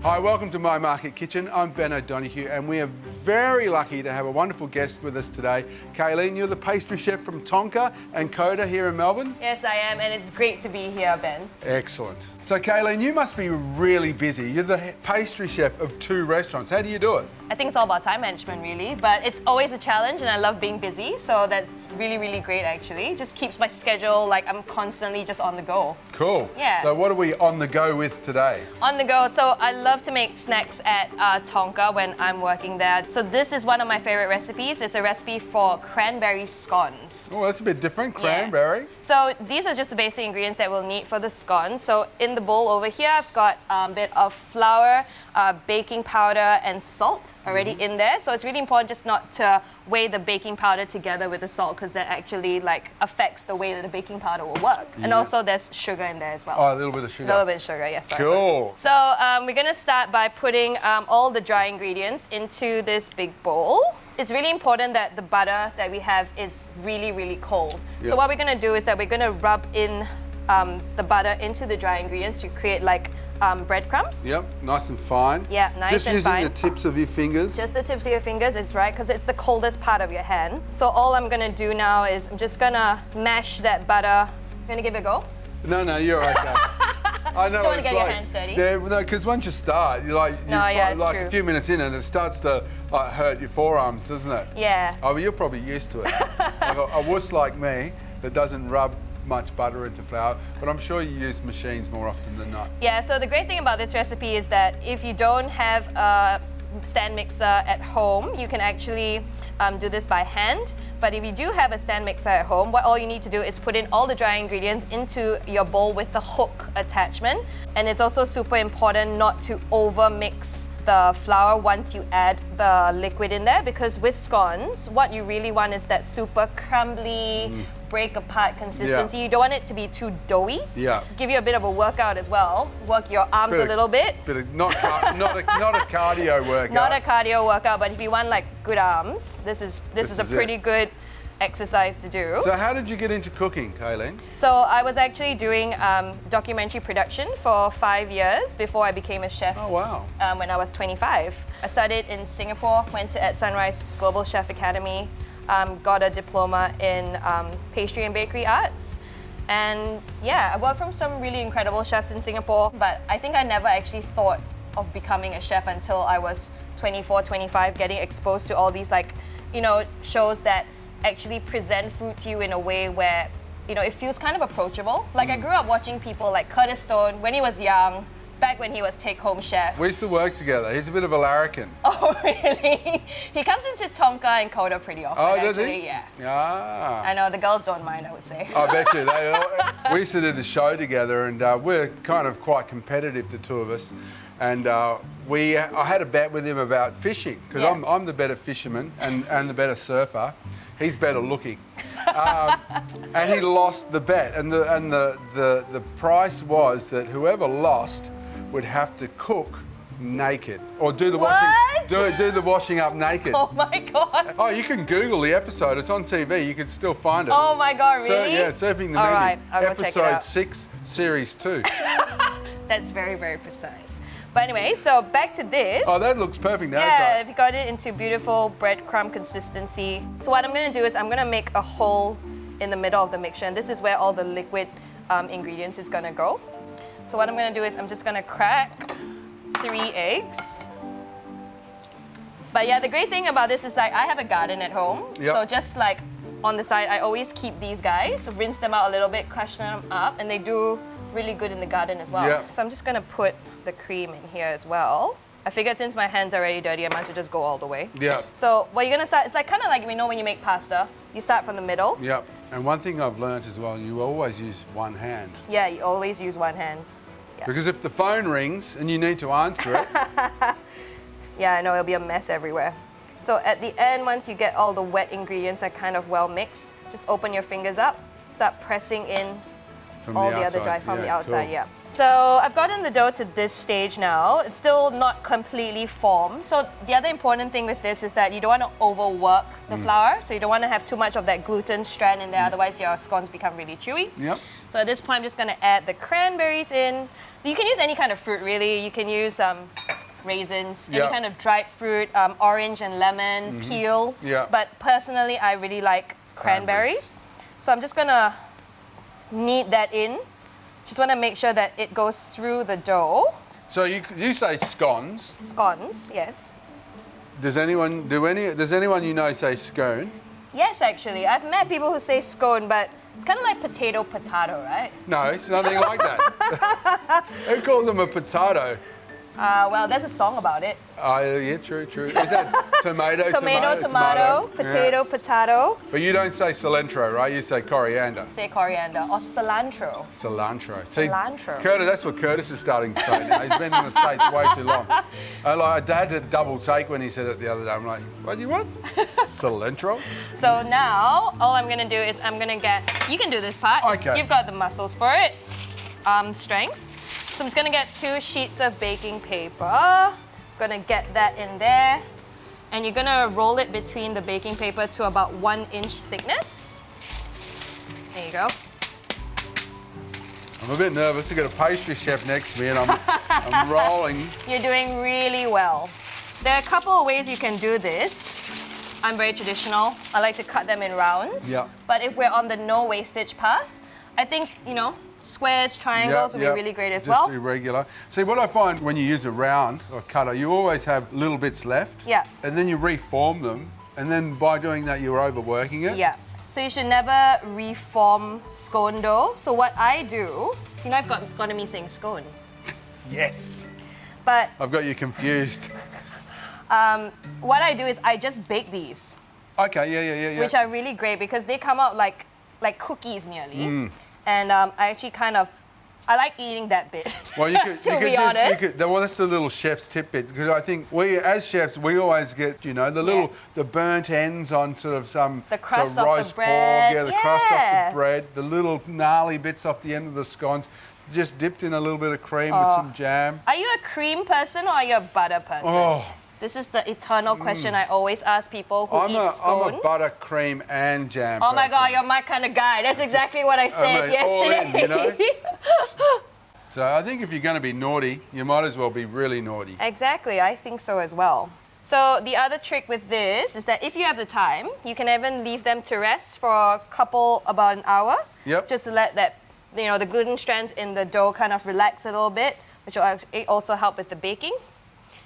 Hi, welcome to My Market Kitchen. I'm Ben O'Donoghue and we are very lucky to have a wonderful guest with us today. Kay-Lene, you're the pastry chef from Tonka and Coda here in Melbourne? Yes, I am, and it's great to be here, Ben. Excellent. So Kay-Lene, you must be really busy. You're the pastry chef of 2 restaurants. How do you do it? I think it's all about time management, really, but it's always a challenge and I love being busy, so that's really, really great, actually. Just keeps my schedule, like I'm constantly just on the go. Cool. Yeah. So what are we on the go with today? On the go, so I love to make snacks at Tonka when I'm working there. So this is one of my favorite recipes. It's a recipe for cranberry scones. Oh, that's a bit different, cranberry. Yes. So these are just the basic ingredients that we'll need for the scones. So in the bowl over here, I've got a bit of flour, baking powder and salt already in there. So it's really important just not to weigh the baking powder together with the salt because that actually like affects the way that the baking powder will work. Yeah. And also there's sugar in there as well. Oh, a little bit of sugar. A little bit of sugar, yes. Sorry. Cool. So we're gonna start by putting all the dry ingredients into this big bowl. It's really important that the butter that we have is really, really cold. Yep. So what we're gonna do is that we're gonna rub in the butter into the dry ingredients to create like breadcrumbs. Yep, nice and fine. Yeah, nice Just and fine. using the tips of your fingers. Just the tips of your fingers, it's right, because it's the coldest part of your hand. So all I'm gonna do now is I'm just gonna mash that butter. You wanna give it a go? No, you're okay. I know. Don't want to get your hands dirty. Yeah, no, because once you start, you're like, like a few minutes in, and it starts to hurt your forearms, doesn't it? Yeah. Oh, well, you're probably used to it. Like a wuss like me that doesn't rub much butter into flour, but I'm sure you use machines more often than not. Yeah. So the great thing about this recipe is that if you don't have a stand mixer at home, you can actually do this by hand. But if you do have a stand mixer at home, all you need to do is put in all the dry ingredients into your bowl with the hook attachment. And it's also super important not to over mix the flour once you add the liquid in there, because with scones, what you really want is that super crumbly, break apart consistency. Yeah. You don't want it to be too doughy. Yeah. Give you a bit of a workout as well. Work your arms a little bit. Not a cardio workout. Not a cardio workout, but if you want like good arms, this is a pretty good exercise to do. So how did you get into cooking, Kay-Lene? So I was actually doing documentary production for 5 years before I became a chef. Oh, wow. When I was 25. I studied in Singapore, went to Sunrise Global Chef Academy, got a diploma in pastry and bakery arts. And yeah, I worked from some really incredible chefs in Singapore, but I think I never actually thought of becoming a chef until I was 24, 25, getting exposed to all these shows that actually present food to you in a way where, it feels kind of approachable. Like I grew up watching people like Curtis Stone when he was young, back when he was take-home chef. We used to work together. He's a bit of a larrikin. Oh, really? He comes into Tonka and Coda pretty often. Oh, does he? Yeah. Ah. I know, the girls don't mind, I would say. I bet you. We used to do the show together, and we're kind of quite competitive, the two of us. And I had a bet with him about fishing, because I'm the better fisherman and the better surfer. He's better looking. And he lost the bet. And the price was that whoever lost would have to cook naked or do the washing up naked. Oh my God. Oh, you can Google the episode. It's on TV. You can still find it. Oh my God, really? Surfing the Medium. All right, I'll go check it out. Episode 6, Series 2. That's very, very precise. But anyway, so back to this. Oh, that looks perfect now. Yeah, we got it into beautiful breadcrumb consistency. So what I'm going to do is I'm going to make a hole in the middle of the mixture, and this is where all the liquid ingredients is going to go. So what I'm going to do is I'm just going to crack 3 eggs. But yeah, the great thing about this is like I have a garden at home. Yep. So just like on the side, I always keep these guys, rinse them out a little bit, crush them up, and they do really good in the garden as well. Yep. So I'm just going to put the cream in here as well. I figured since my hands are already dirty, I might as well just go all the way. Yeah. So what you're gonna start, it's like kind of like when you make pasta, you start from the middle. Yep. And one thing I've learned as well, you always use one hand. Yeah, you always use one hand. Yeah. Because if the phone rings and you need to answer it. Yeah, I know, it'll be a mess everywhere. So at the end, once you get all the wet ingredients are kind of well mixed, just open your fingers up, start pressing in from all the other dry from the outside, cool. Yeah. So I've gotten the dough to this stage now. It's still not completely formed. So the other important thing with this is that you don't want to overwork the flour. So you don't want to have too much of that gluten strand in there, otherwise your scones become really chewy. Yep. So at this point, I'm just going to add the cranberries in. You can use any kind of fruit, really. You can use raisins, Yeah. any kind of dried fruit, orange and lemon, peel. Yeah. But personally, I really like cranberries. So I'm just gonna knead that in. Just wanna make sure that it goes through the dough. So you say scones. Scones, yes. Does anyone you know say scone? Yes, actually. I've met people who say scone, but it's kind of like potato, right? No, it's nothing like that. Who calls them a potato? Well, there's a song about it. Yeah, true. Is that tomato, Tomato, potato, Yeah. potato. But you don't say cilantro, right? You say coriander. Say coriander or cilantro. Cilantro. See, Cilantro. Curtis, that's what Curtis is starting to say now. He's been in the States way too long. I had to double take when he said it the other day. I'm like, what? Cilantro? So now, all I'm gonna do is I'm gonna get, you can do this part. Okay. You've got the muscles for it. Strength. So I'm just gonna get 2 sheets of baking paper. Gonna get that in there. And you're gonna roll it between the baking paper to about 1 inch thickness. There you go. I'm a bit nervous. I've got a pastry chef next to me and I'm rolling. You're doing really well. There are a couple of ways you can do this. I'm very traditional. I like to cut them in rounds. Yeah. But if we're on the no wastage path, I think, squares, triangles would be really great as well. Just irregular. See, what I find when you use a round or cutter, you always have little bits left. Yeah. And then you reform them. And then by doing that, you're overworking it. Yeah. So you should never reform scone dough. So what I do, so I've got me saying scone. Yes. But I've got you confused. what I do is I just bake these, Okay, yeah. which are really great because they come out like cookies nearly. And I actually I like eating that bit. Well, you could, to be honest. Well, that's the little chef's tidbit because I think we, as chefs, we always get, the burnt ends on sort of some The crust sort of off the roast bread. pork, the crust off the bread, the little gnarly bits off the end of the scones, just dipped in a little bit of cream with some jam. Are you a cream person or are you a butter person? Oh. This is the eternal question I always ask people who eat scones. I'm a butter, cream, and jam Oh my person. God, you're my kind of guy. That's exactly what I said yesterday. All in, So I think if you're going to be naughty, you might as well be really naughty. Exactly, I think so as well. So the other trick with this is that if you have the time, you can even leave them to rest for about an hour. Yep. Just to let that, the gluten strands in the dough kind of relax a little bit, which will also help with the baking.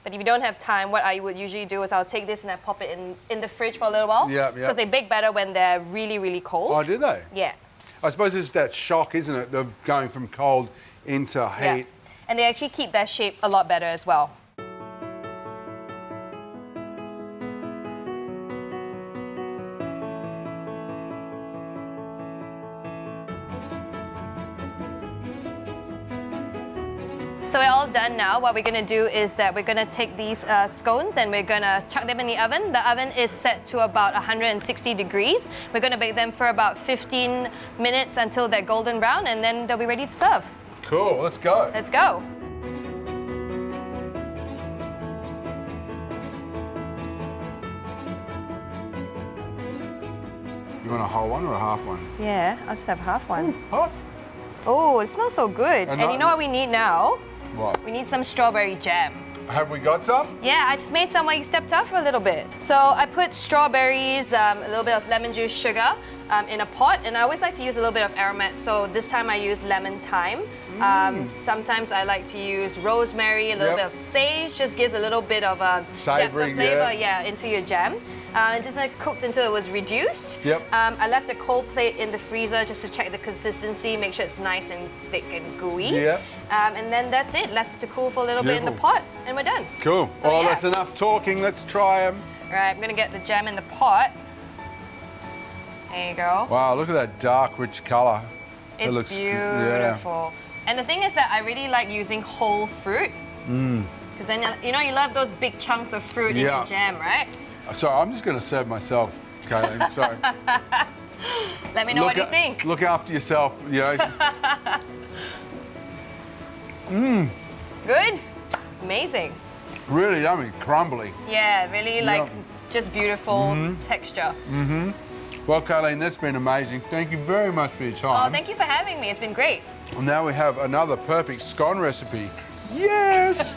But if you don't have time, what I would usually do is I'll take this and I pop it in the fridge for a little while. Yeah. Because they bake better when they're really, really cold. Oh, do they? Yeah. I suppose it's that shock, isn't it, of going from cold into heat. Yeah. And they actually keep their shape a lot better as well. So we're all done now. What we're gonna do is that we're gonna take these scones and we're gonna chuck them in the oven. The oven is set to about 160 degrees. We're gonna bake them for about 15 minutes until they're golden brown and then they'll be ready to serve. Cool, let's go. Let's go. You want a whole one or a half one? Yeah, I'll just have half one. Hot. Oh, it smells so good. And you know what we need now? What? We need some strawberry jam. Have we got some? Yeah, I just made some while you stepped out for a little bit. So I put strawberries, a little bit of lemon juice, sugar in a pot, and I always like to use a little bit of aromat. So this time I use lemon thyme. Sometimes I like to use rosemary, a little bit of sage, just gives a little bit of a Savory, depth of flavor into your jam. Just cooked until it was reduced. Yep. I left a cold plate in the freezer just to check the consistency, make sure it's nice and thick and gooey. Yeah. And then that's it. Left it to cool for a little bit in the pot, and we're done. Cool. So, Well, yeah. that's enough talking. Let's try them. All right, I'm gonna get the jam in the pot. There you go. Wow, look at that dark, rich colour. It's looks beautiful. And the thing is that I really like using whole fruit. Because then, you love those big chunks of fruit in your jam, right? Sorry, I'm just going to serve myself, Kay-Lene. Sorry. Let me know what you think. Look after yourself, Good? Amazing. Really yummy, crumbly. Yeah, really just beautiful texture. Well, Kay-Lene, that's been amazing. Thank you very much for your time. Oh, thank you for having me. It's been great. And now we have another perfect scone recipe. Yes!